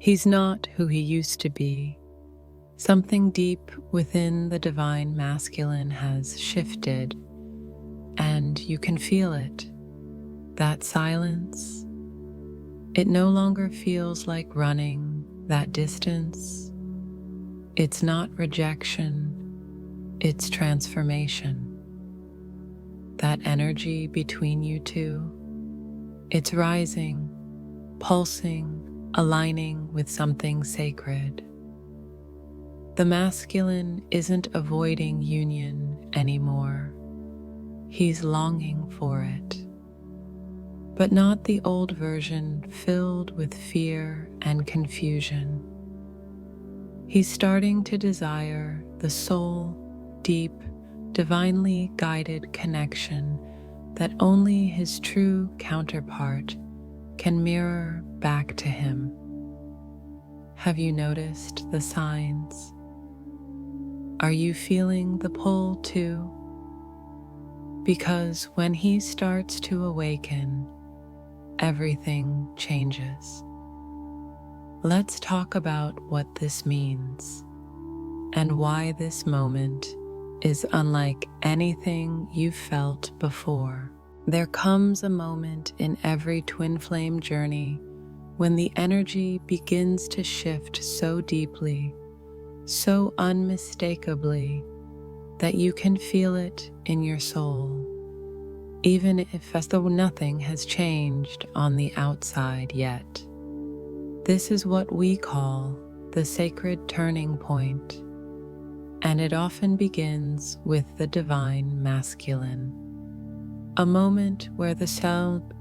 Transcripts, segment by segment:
He's not who he used to be. Something deep within the divine masculine has shifted, and you can feel it. That silence, it no longer feels like running that distance. It's not rejection, it's transformation. That energy between you two, it's rising, pulsing, aligning with something sacred. The masculine isn't avoiding union anymore. He's longing for it. But not the old version filled with fear and confusion. He's starting to desire the soul, deep, divinely guided connection that only his true counterpart can mirror back to him. Have you noticed the signs? Are you feeling the pull too? Because when he starts to awaken, everything changes. Let's talk about what this means and why this moment is unlike anything you've felt before. There comes a moment in every twin flame journey when the energy begins to shift so deeply, so unmistakably, that you can feel it in your soul, even if as though nothing has changed on the outside yet. This is what we call the sacred turning point, and it often begins with the divine masculine. A moment where the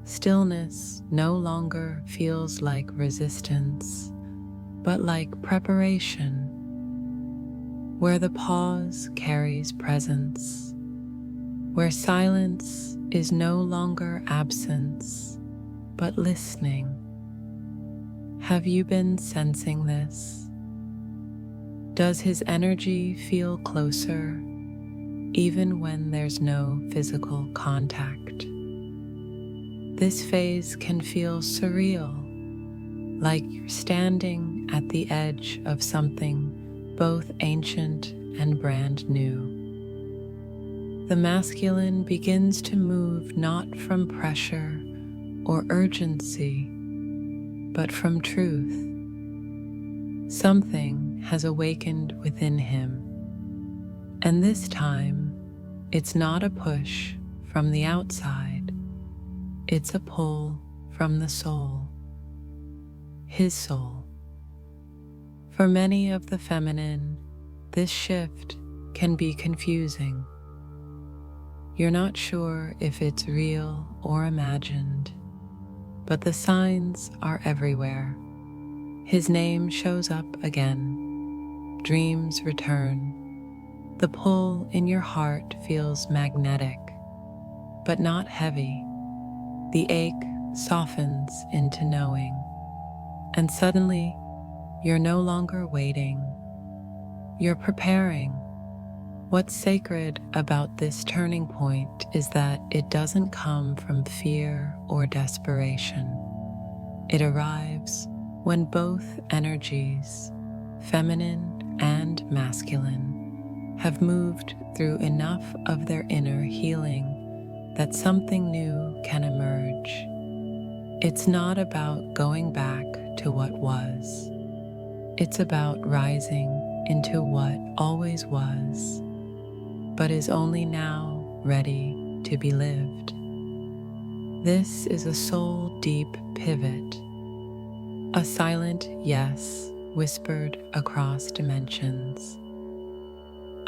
stillness no longer feels like resistance, but like preparation, where the pause carries presence, where silence is no longer absence, but listening. Have you been sensing this? Does his energy feel closer, even when there's no physical contact? This phase can feel surreal, like you're standing at the edge of something both ancient and brand new. The masculine begins to move not from pressure or urgency, but from truth. Something has awakened within him, and this time, it's not a push from the outside, it's a pull from the soul, his soul. For many of the feminine, this shift can be confusing. You're not sure if it's real or imagined, but the signs are everywhere. His name shows up again. Dreams return. The pull in your heart feels magnetic, but not heavy. The ache softens into knowing, and suddenly, you're no longer waiting. You're preparing. What's sacred about this turning point is that it doesn't come from fear or desperation. It arrives when both energies, feminine and masculine, have moved through enough of their inner healing that something new can emerge. It's not about going back to what was. It's about rising into what always was, but is only now ready to be lived. This is a soul-deep pivot, a silent yes whispered across dimensions,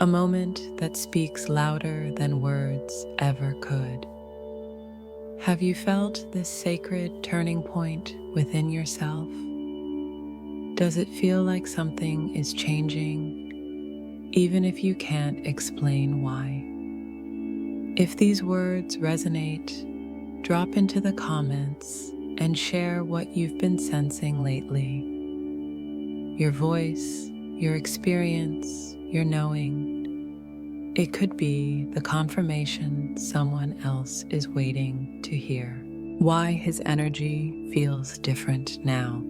a moment that speaks louder than words ever could. Have you felt this sacred turning point within yourself? Does it feel like something is changing, even if you can't explain why? If these words resonate, drop into the comments and share what you've been sensing lately. Your voice, your experience, your knowing. It could be the confirmation someone else is waiting to hear. Why his energy feels different now.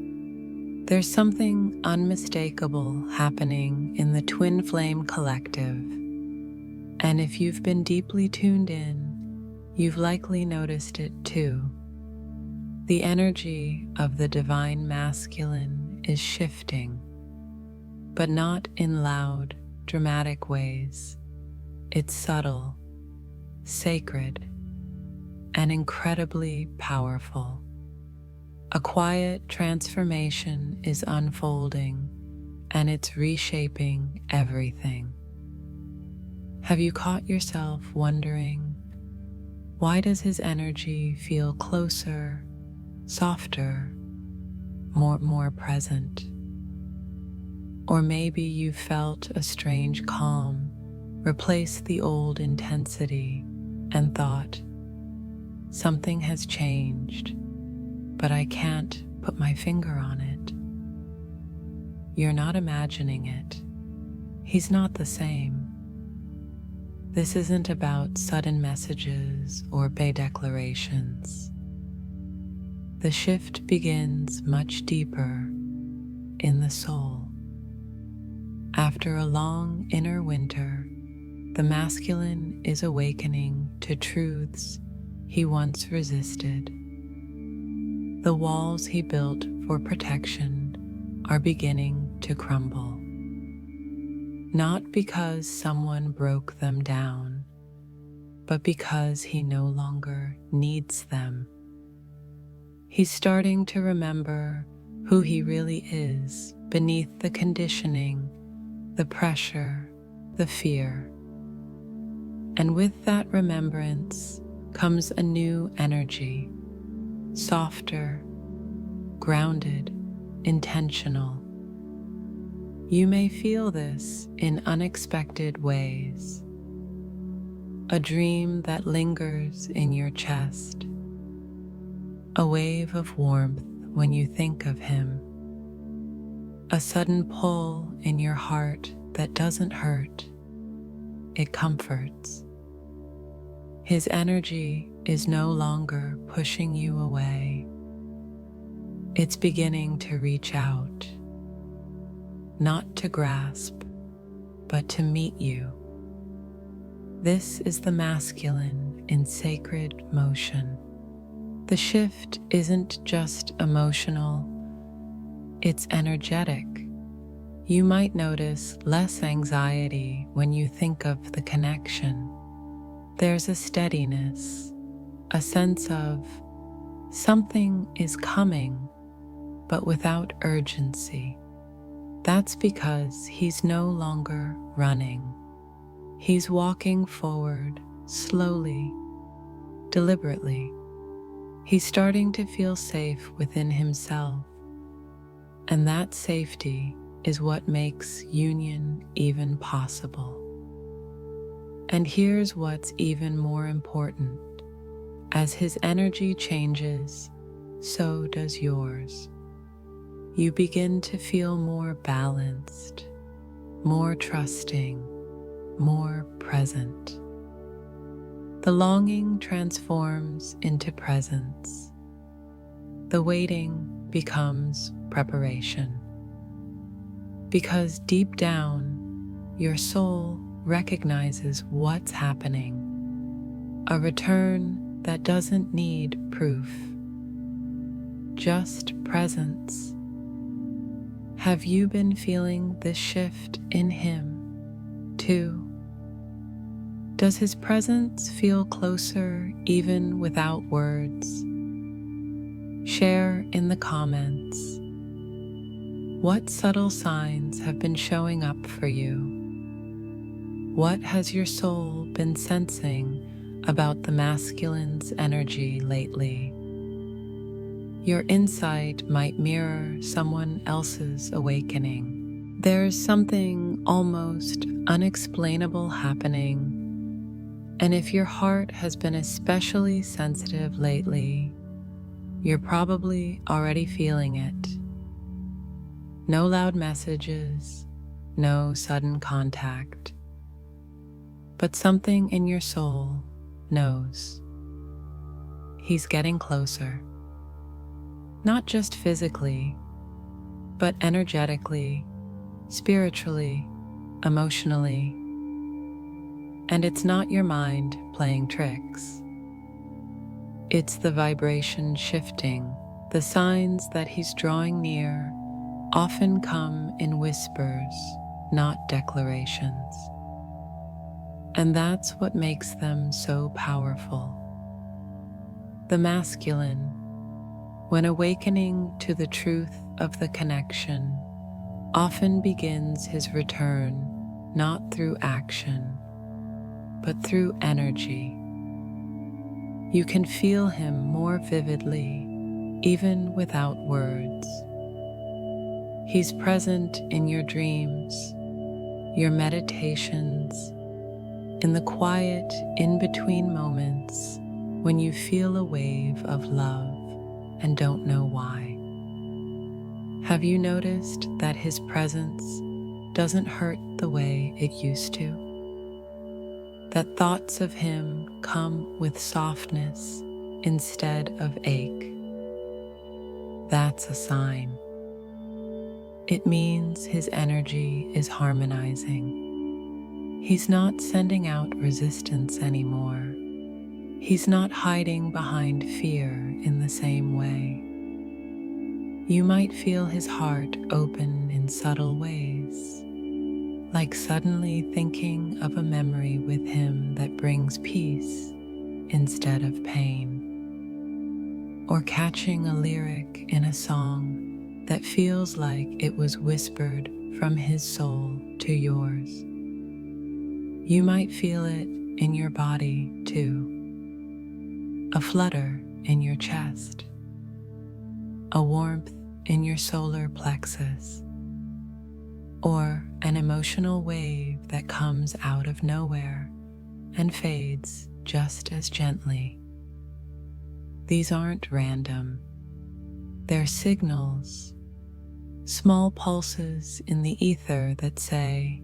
There's something unmistakable happening in the twin flame collective, and if you've been deeply tuned in, you've likely noticed it too. The energy of the divine masculine is shifting, but not in loud, dramatic ways. It's subtle, sacred, and incredibly powerful. A quiet transformation is unfolding, and it's reshaping everything. Have you caught yourself wondering, why does his energy feel closer, softer, more present? Or maybe you felt a strange calm replace the old intensity and thought, something has changed, but I can't put my finger on it. You're not imagining it. He's not the same. This isn't about sudden messages or big declarations. The shift begins much deeper in the soul. After a long inner winter, the masculine is awakening to truths he once resisted. The walls he built for protection are beginning to crumble. Not because someone broke them down, but because he no longer needs them. He's starting to remember who he really is beneath the conditioning, the pressure, the fear. And with that remembrance comes a new energy, softer, grounded, intentional. You may feel this in unexpected ways. A dream that lingers in your chest, a wave of warmth when you think of him, a sudden pull in your heart that doesn't hurt, it comforts. His energy is no longer pushing you away. It's beginning to reach out, not to grasp, but to meet you. This is the masculine in sacred motion. The shift isn't just emotional, it's energetic. You might notice less anxiety when you think of the connection. There's a steadiness, a sense of something is coming, but without urgency. That's because he's no longer running. He's walking forward slowly, deliberately. He's starting to feel safe within himself, and that safety is what makes union even possible. And here's what's even more important. As his energy changes, so does yours. You begin to feel more balanced, more trusting, more present. The longing transforms into presence. The waiting becomes preparation. Because deep down, your soul recognizes what's happening. A return that doesn't need proof, just presence. Have you been feeling this shift in him, too? Does his presence feel closer even without words? Share in the comments. What subtle signs have been showing up for you? What has your soul been sensing about the masculine's energy lately? Your insight might mirror someone else's awakening. There's something almost unexplainable happening, and if your heart has been especially sensitive lately, you're probably already feeling it. No loud messages, no sudden contact, but something in your soul knows. He's getting closer. Not just physically, but energetically, spiritually, emotionally. And it's not your mind playing tricks. It's the vibration shifting. The signs that he's drawing near often come in whispers, not declarations. And that's what makes them so powerful. The masculine, when awakening to the truth of the connection, often begins his return not through action, but through energy. You can feel him more vividly, even without words. He's present in your dreams, your meditations, in the quiet in-between moments when you feel a wave of love and don't know why. Have you noticed that his presence doesn't hurt the way it used to? That thoughts of him come with softness instead of ache? That's a sign. It means his energy is harmonizing. He's not sending out resistance anymore. He's not hiding behind fear in the same way. You might feel his heart open in subtle ways, like suddenly thinking of a memory with him that brings peace instead of pain, or catching a lyric in a song that feels like it was whispered from his soul to yours. You might feel it in your body too, a flutter in your chest, a warmth in your solar plexus, or an emotional wave that comes out of nowhere and fades just as gently. These aren't random. They're signals, small pulses in the ether that say,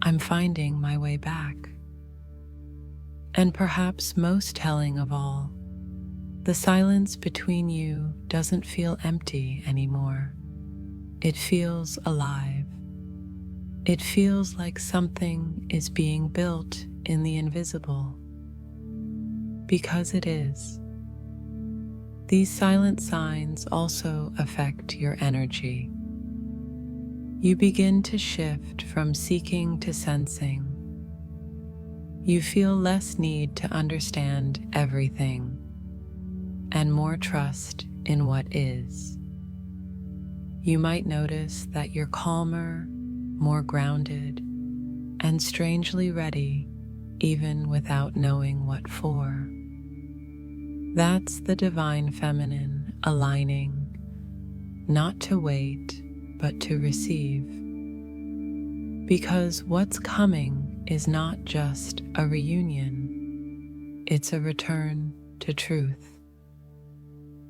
I'm finding my way back. And perhaps most telling of all, the silence between you doesn't feel empty anymore. It feels alive. It feels like something is being built in the invisible. Because it is. These silent signs also affect your energy. You begin to shift from seeking to sensing. You feel less need to understand everything and more trust in what is. You might notice that you're calmer, more grounded, and strangely ready, even without knowing what for. That's the divine feminine aligning, not to wait, but to receive. Because what's coming is not just a reunion, it's a return to truth.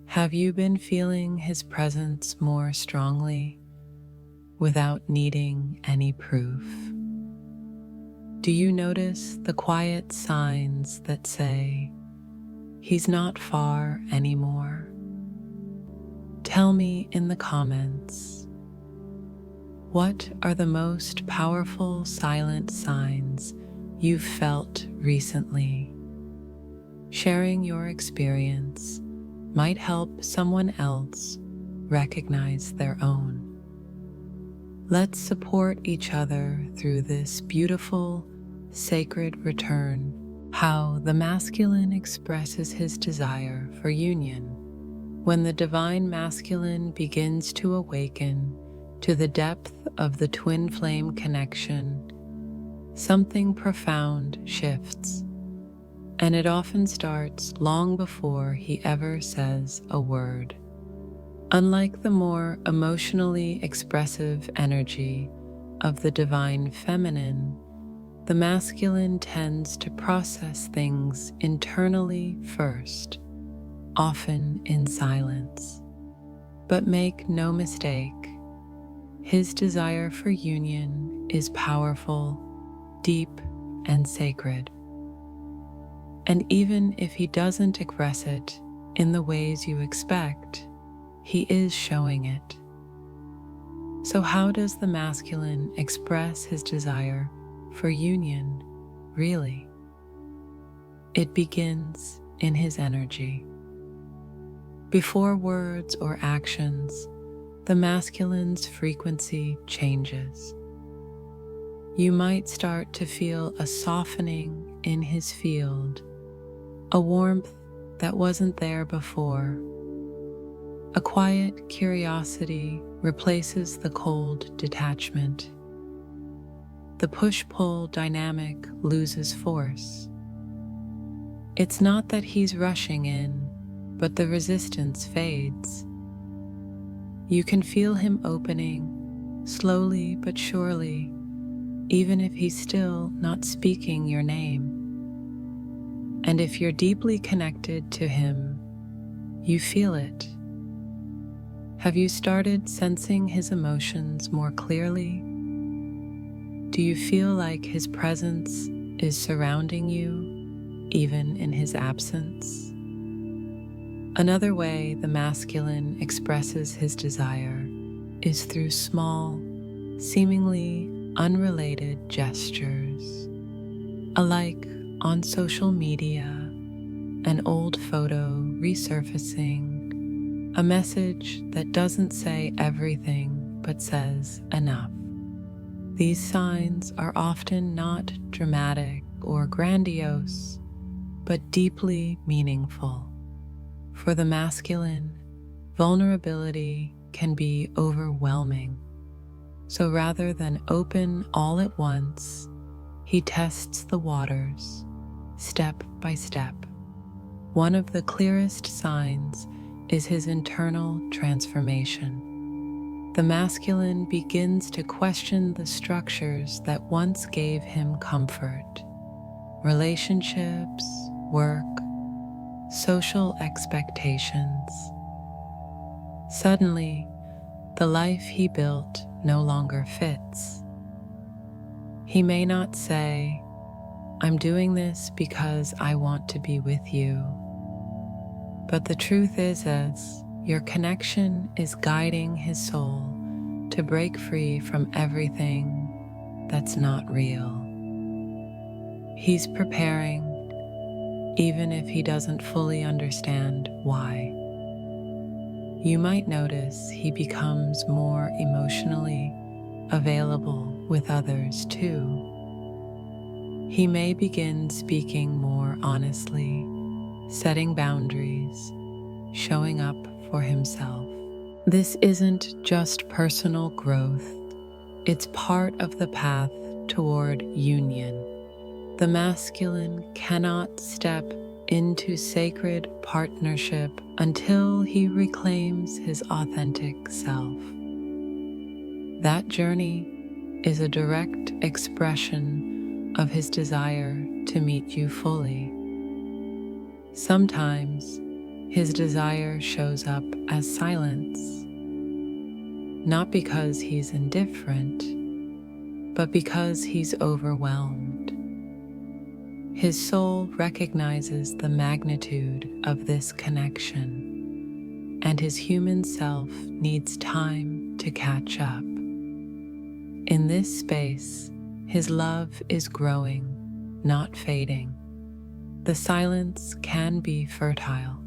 Have you been feeling his presence more strongly without needing any proof? Do you notice the quiet signs that say, he's not far anymore? Tell me in the comments, what are the most powerful silent signs you've felt recently? Sharing your experience might help someone else recognize their own. Let's support each other through this beautiful, sacred return. How the masculine expresses his desire for union. When the divine masculine begins to awaken to the depth of the twin flame connection, something profound shifts. And it often starts long before he ever says a word. Unlike the more emotionally expressive energy of the divine feminine, the masculine tends to process things internally first, often in silence. But make no mistake, his desire for union is powerful, deep, and sacred. And even if he doesn't express it in the ways you expect, he is showing it. So how does the masculine express his desire for union, really? It begins in his energy. Before words or actions, the masculine's frequency changes. You might start to feel a softening in his field, a warmth that wasn't there before. A quiet curiosity replaces the cold detachment. The push-pull dynamic loses force. It's not that he's rushing in, but the resistance fades. You can feel him opening, slowly but surely, even if he's still not speaking your name. And if you're deeply connected to him, you feel it. Have you started sensing his emotions more clearly? Do you feel like his presence is surrounding you, even in his absence? Another way the masculine expresses his desire is through small, seemingly unrelated gestures. A like on social media, an old photo resurfacing, a message that doesn't say everything but says enough. These signs are often not dramatic or grandiose, but deeply meaningful. For the masculine, vulnerability can be overwhelming. So rather than open all at once, he tests the waters, step by step. One of the clearest signs is his internal transformation. The masculine begins to question the structures that once gave him comfort. Relationships, work, social expectations. Suddenly, the life he built no longer fits. He may not say, "I'm doing this because I want to be with you." But the truth is, as your connection is guiding his soul to break free from everything that's not real. He's preparing, even if he doesn't fully understand why. You might notice he becomes more emotionally available with others too. He may begin speaking more honestly, setting boundaries, showing up for himself. This isn't just personal growth, it's part of the path toward union. The masculine cannot step into sacred partnership until he reclaims his authentic self. That journey is a direct expression of his desire to meet you fully. Sometimes his desire shows up as silence, not because he's indifferent, but because he's overwhelmed. His soul recognizes the magnitude of this connection, and his human self needs time to catch up. In this space, his love is growing, not fading. The silence can be fertile,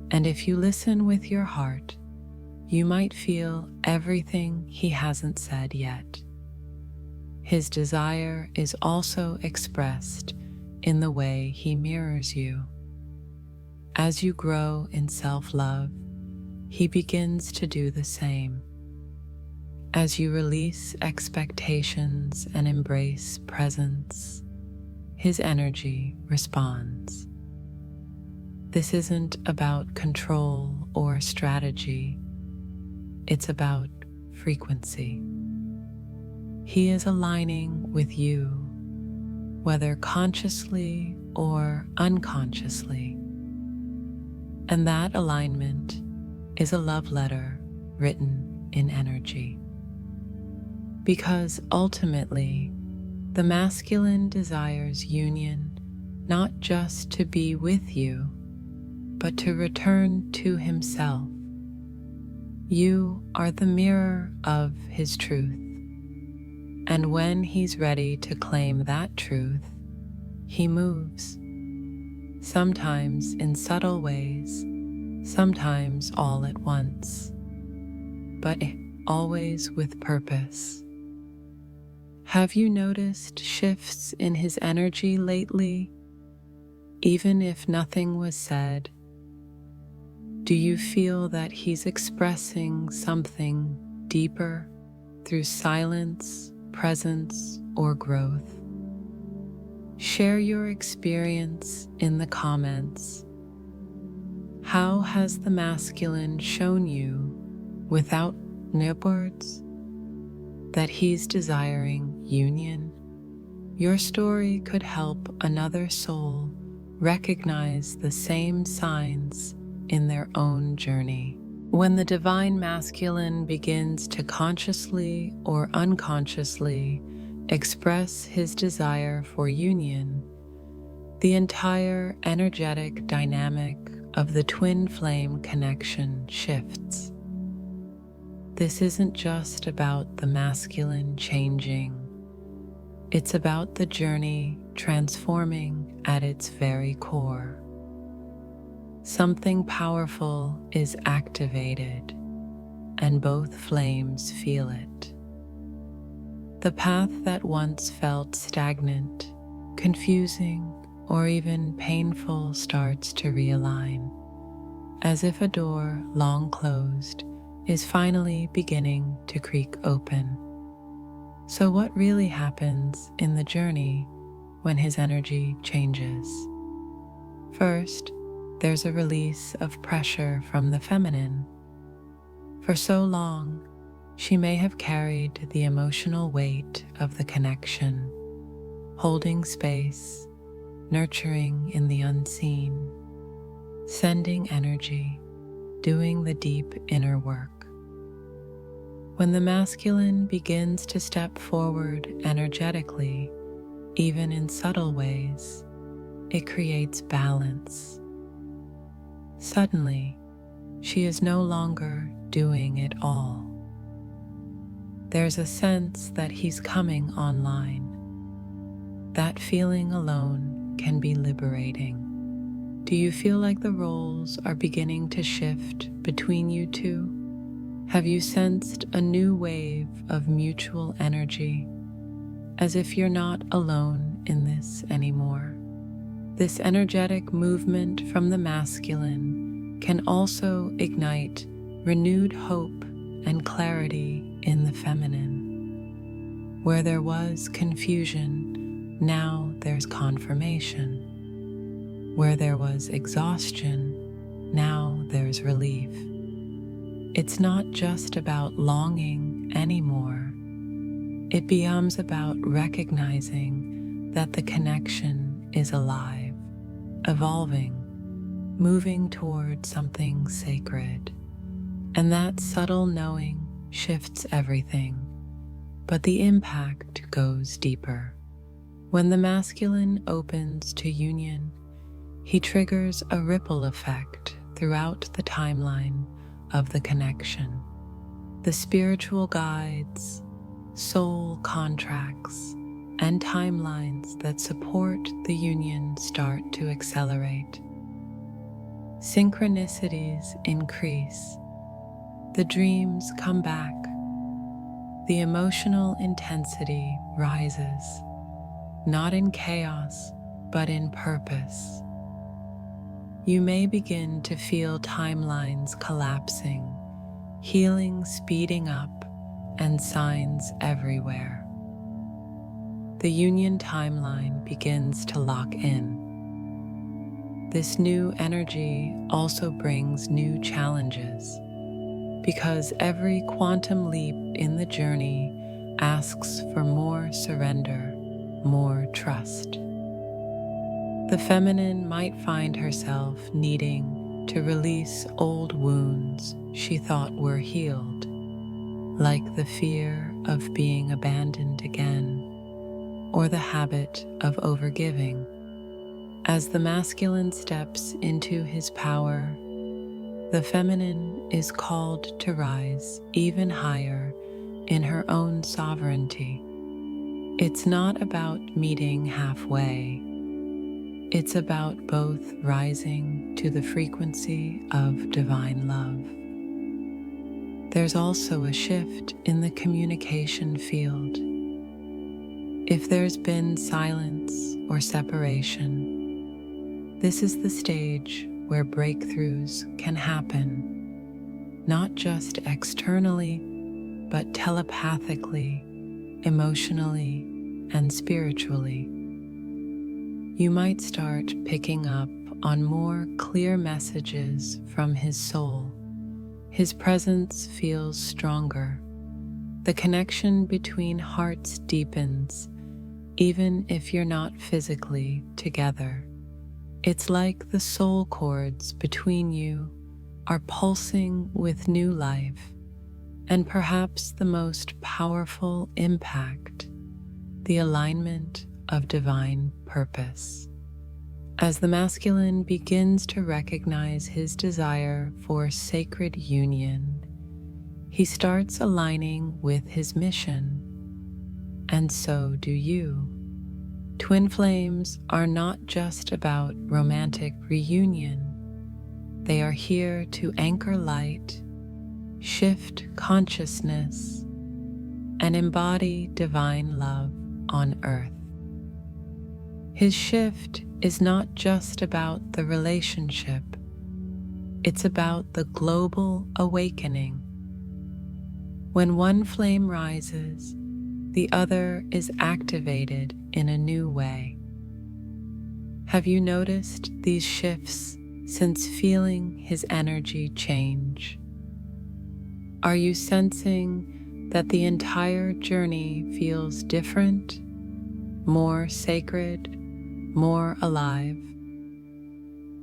and if you listen with your heart, you might feel everything he hasn't said yet. His desire is also expressed in the way he mirrors you. As you grow in self-love, he begins to do the same. As you release expectations and embrace presence, his energy responds. This isn't about control or strategy. It's about frequency. He is aligning with you, whether consciously or unconsciously. And that alignment is a love letter written in energy. Because ultimately, the masculine desires union not just to be with you, but to return to himself. You are the mirror of his truth, and when he's ready to claim that truth, he moves, sometimes in subtle ways, sometimes all at once, but always with purpose. Have you noticed shifts in his energy lately, even if nothing was said? Do you feel that he's expressing something deeper through silence, presence, or growth? Share your experience in the comments. How has the masculine shown you, without words, that he's desiring union? Your story could help another soul recognize the same signs in their own journey. When the divine masculine begins to consciously or unconsciously express his desire for union, the entire energetic dynamic of the twin flame connection shifts. This isn't just about the masculine changing. It's about the journey transforming at its very core. Something powerful is activated, and both flames feel it. The path that once felt stagnant, confusing, or even painful starts to realign, as if a door long closed is finally beginning to creak open. So what really happens in the journey when his energy changes? First, there's a release of pressure from the feminine. For so long, she may have carried the emotional weight of the connection, holding space, nurturing in the unseen, sending energy, doing the deep inner work. When the masculine begins to step forward energetically, even in subtle ways, it creates balance. Suddenly, she is no longer doing it all. There's a sense that he's coming online. That feeling alone can be liberating. Do you feel like the roles are beginning to shift between you two? Have you sensed a new wave of mutual energy, as if you're not alone in this anymore? This energetic movement from the masculine can also ignite renewed hope and clarity in the feminine. Where there was confusion, now there's confirmation. Where there was exhaustion, now there's relief. It's not just about longing anymore. It becomes about recognizing that the connection is alive, evolving, moving toward something sacred. And that subtle knowing shifts everything, but the impact goes deeper. When the masculine opens to union, he triggers a ripple effect throughout the timeline of the connection. The spiritual guides, soul contracts, and timelines that support the union start to accelerate. Synchronicities increase. The dreams come back. The emotional intensity rises, not in chaos, but in purpose. You may begin to feel timelines collapsing, healing speeding up, and signs everywhere. The union timeline begins to lock in. This new energy also brings new challenges, because every quantum leap in the journey asks for more surrender, more trust. The feminine might find herself needing to release old wounds she thought were healed, like the fear of being abandoned again, or the habit of overgiving. As the masculine steps into his power, The feminine is called to rise even higher in her own sovereignty. It's not about meeting halfway. It's about both rising to the frequency of divine love. There's also a shift in the communication field. If there's been silence or separation, this is the stage where breakthroughs can happen, not just externally, but telepathically, emotionally, and spiritually. You might start picking up on more clear messages from his soul. His presence feels stronger. The connection between hearts deepens, even if you're not physically together. It's like the soul cords between you are pulsing with new life, and perhaps the most powerful impact, the alignment of divine purpose. As the masculine begins to recognize his desire for sacred union, he starts aligning with his mission, and so do you. Twin flames are not just about romantic reunion. They are here to anchor light, shift consciousness, and embody divine love on earth. His shift is not just about the relationship, it's about the global awakening. When one flame rises, the other is activated in a new way. Have you noticed these shifts since feeling his energy change? Are you sensing that the entire journey feels different, more sacred, more alive?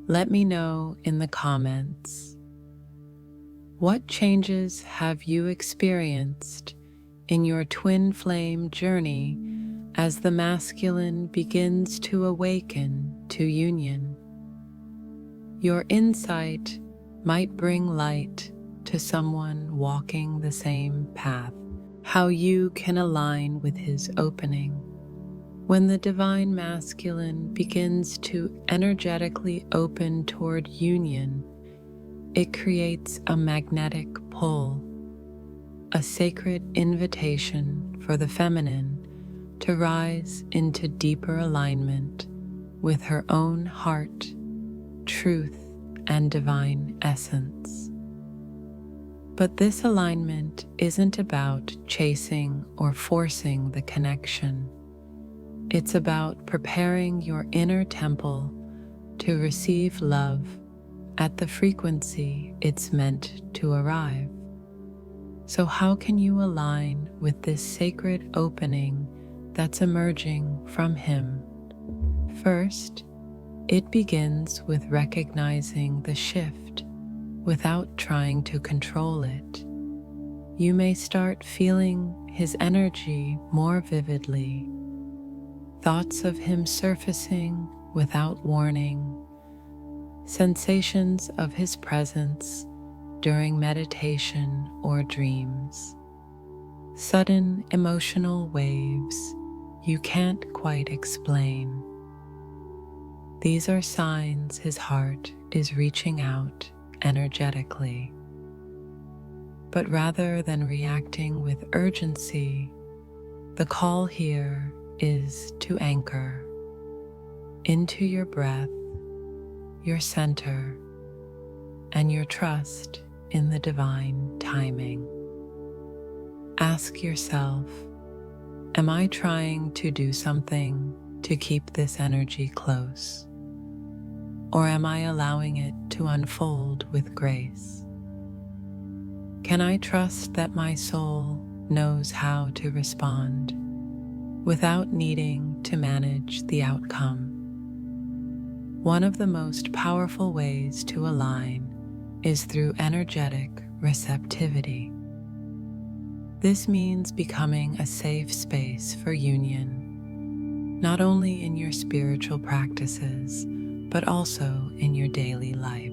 Let me know in the comments. What changes have you experienced in your twin flame journey as the masculine begins to awaken to union? Your insight might bring light to someone walking the same path, how you can align with his opening. When the divine masculine begins to energetically open toward union, it creates a magnetic pull, a sacred invitation for the feminine to rise into deeper alignment with her own heart, truth, and divine essence. But this alignment isn't about chasing or forcing the connection. It's about preparing your inner temple to receive love at the frequency it's meant to arrive. So how can you align with this sacred opening that's emerging from him? First, it begins with recognizing the shift without trying to control it. You may start feeling his energy more vividly, thoughts of him surfacing without warning, sensations of his presence during meditation or dreams, sudden emotional waves you can't quite explain. These are signs his heart is reaching out energetically. But rather than reacting with urgency, the call here is to anchor into your breath, your center, and your trust in the divine timing. Ask yourself, am I trying to do something to keep this energy close? Or am I allowing it to unfold with grace? Can I trust that my soul knows how to respond without needing to manage the outcome? One of the most powerful ways to align is through energetic receptivity. This means becoming a safe space for union, not only in your spiritual practices, but also in your daily life.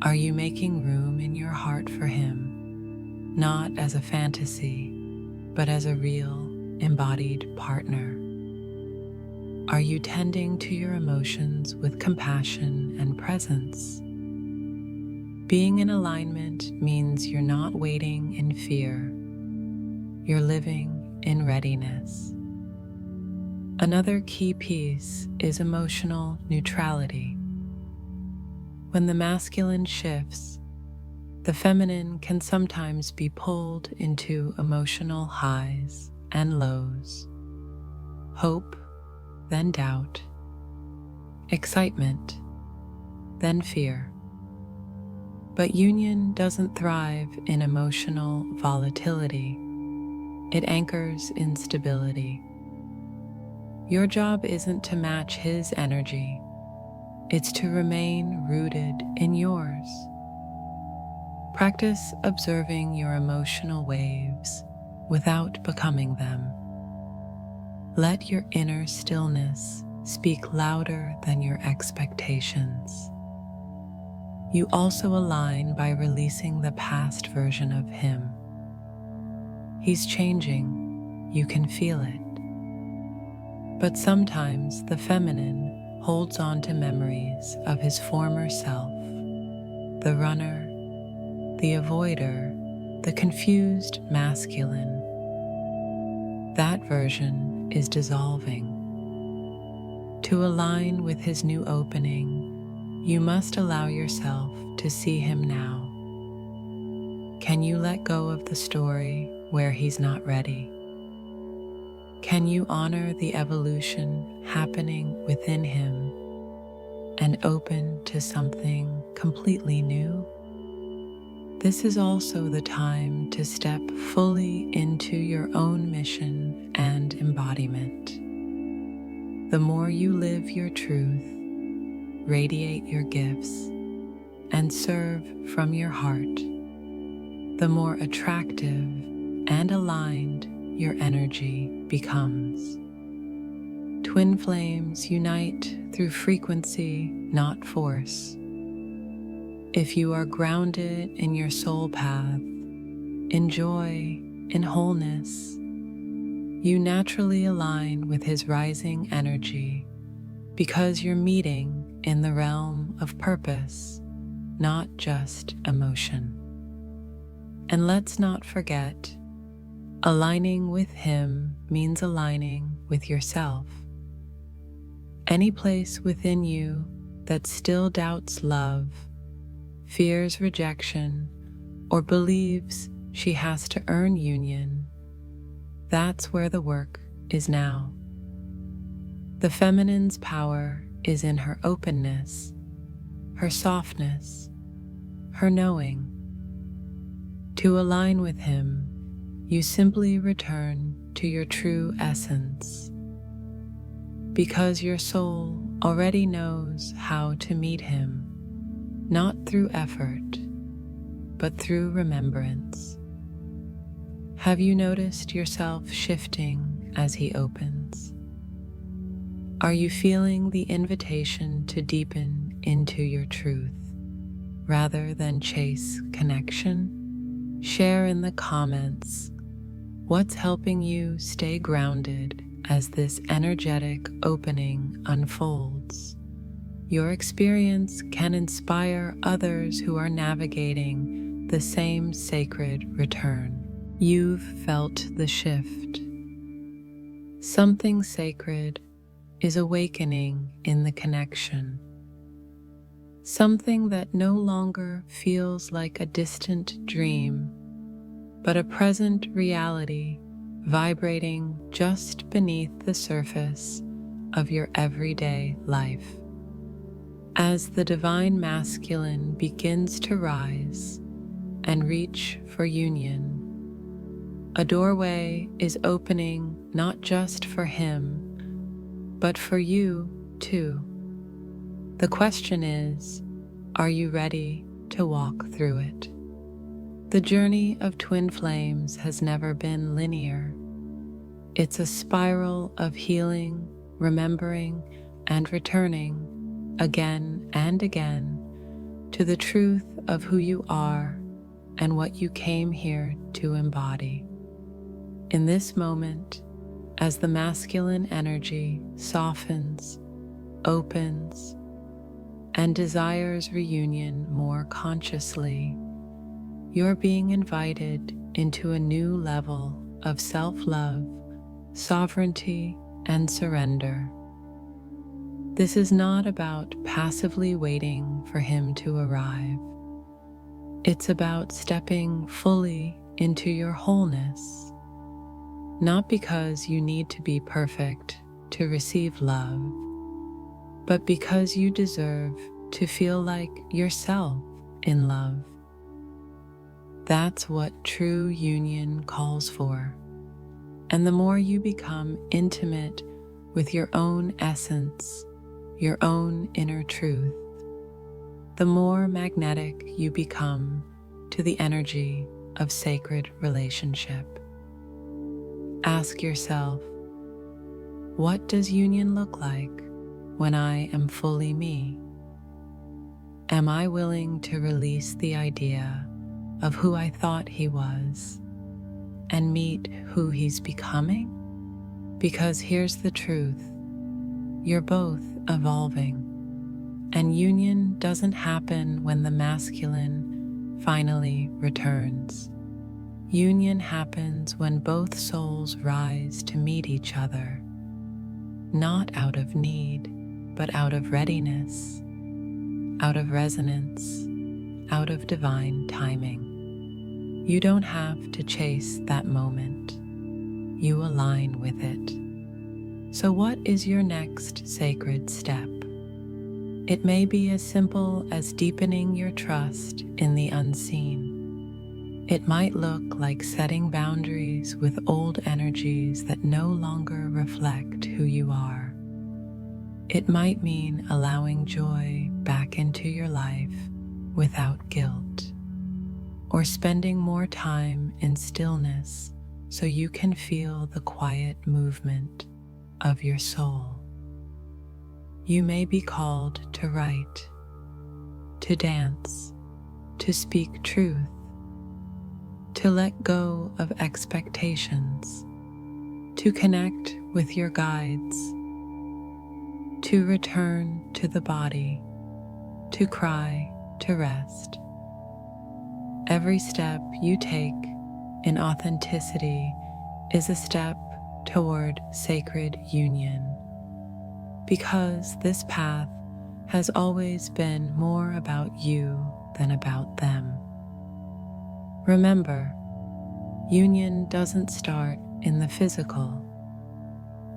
Are you making room in your heart for him, not as a fantasy, but as a real, embodied partner? Are you tending to your emotions with compassion and presence? Being in alignment means you're not waiting in fear. You're living in readiness. Another key piece is emotional neutrality. When the masculine shifts, the feminine can sometimes be pulled into emotional highs and lows, hope, then doubt, excitement, then fear. But union doesn't thrive in emotional volatility. It anchors in stability. Your job isn't to match his energy. It's to remain rooted in yours. Practice observing your emotional waves without becoming them. Let your inner stillness speak louder than your expectations. You also align by releasing the past version of him. He's changing, you can feel it. But sometimes the feminine holds on to memories of his former self, the runner, the avoider, the confused masculine. That version is dissolving. To align with his new opening, you must allow yourself to see him now. Can you let go of the story where he's not ready? Can you honor the evolution happening within him and open to something completely new? This is also the time to step fully into your own mission and embodiment. The more you live your truth, radiate your gifts, and serve from your heart, the more attractive and aligned your energy becomes. Twin flames unite through frequency, not force. If you are grounded in your soul path, in joy, in wholeness, you naturally align with his rising energy because you're meeting in the realm of purpose, not just emotion. And let's not forget, aligning with him means aligning with yourself. Any place within you that still doubts love, fears rejection, or believes she has to earn union, that's where the work is now. The feminine's power is in her openness, her softness, her knowing. To align with him, you simply return to your true essence, because your soul already knows how to meet him, not through effort, but through remembrance. Have you noticed yourself shifting as he opens? Are you feeling the invitation to deepen into your truth rather than chase connection? Share in the comments what's helping you stay grounded as this energetic opening unfolds. Your experience can inspire others who are navigating the same sacred return. You've felt the shift. Something sacred is awakening in the connection. Something that no longer feels like a distant dream, but a present reality vibrating just beneath the surface of your everyday life. As the divine masculine begins to rise and reach for union, a doorway is opening not just for him, but for you too. The question is, are you ready to walk through it? The journey of twin flames has never been linear. It's a spiral of healing, remembering, and returning again and again to the truth of who you are and what you came here to embody. In this moment, as the masculine energy softens, opens, and desires reunion more consciously, you're being invited into a new level of self-love, sovereignty, and surrender. This is not about passively waiting for him to arrive. It's about stepping fully into your wholeness, not because you need to be perfect to receive love, but because you deserve to feel like yourself in love. That's what true union calls for. And the more you become intimate with your own essence, your own inner truth, the more magnetic you become to the energy of sacred relationship. Ask yourself, what does union look like when I am fully me? Am I willing to release the idea of who I thought he was and meet who he's becoming? Because here's the truth, you're both evolving, and union doesn't happen when the masculine finally returns. Union happens when both souls rise to meet each other, not out of need, but out of readiness, out of resonance, out of divine timing. You don't have to chase that moment. You align with it. So what is your next sacred step? It may be as simple as deepening your trust in the unseen. It might look like setting boundaries with old energies that no longer reflect who you are. It might mean allowing joy back into your life without guilt, or spending more time in stillness so you can feel the quiet movement of your soul. You may be called to write, to dance, to speak truth, to let go of expectations, to connect with your guides, to return to the body, to cry, to rest. Every step you take in authenticity is a step toward sacred union, because this path has always been more about you than about them. Remember, union doesn't start in the physical.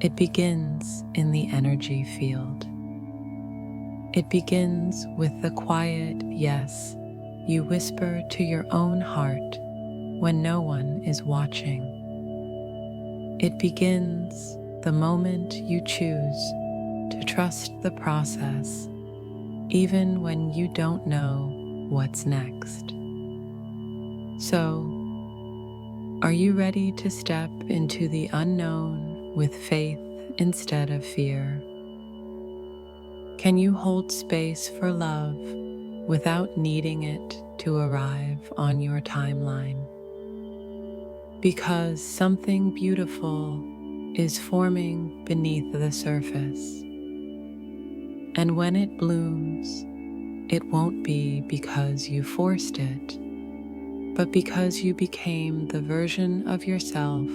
It begins in the energy field. It begins with the quiet yes you whisper to your own heart when no one is watching. It begins the moment you choose to trust the process, even when you don't know what's next. So, are you ready to step into the unknown with faith instead of fear? Can you hold space for love without needing it to arrive on your timeline? Because something beautiful is forming beneath the surface. And when it blooms, it won't be because you forced it, but because you became the version of yourself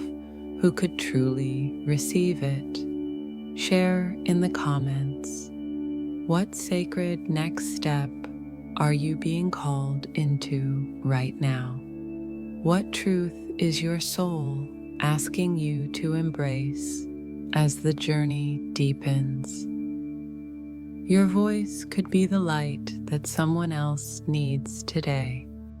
who could truly receive it. Share in the comments, what sacred next step are you being called into right now? What truth is your soul asking you to embrace as the journey deepens? Your voice could be the light that someone else needs today.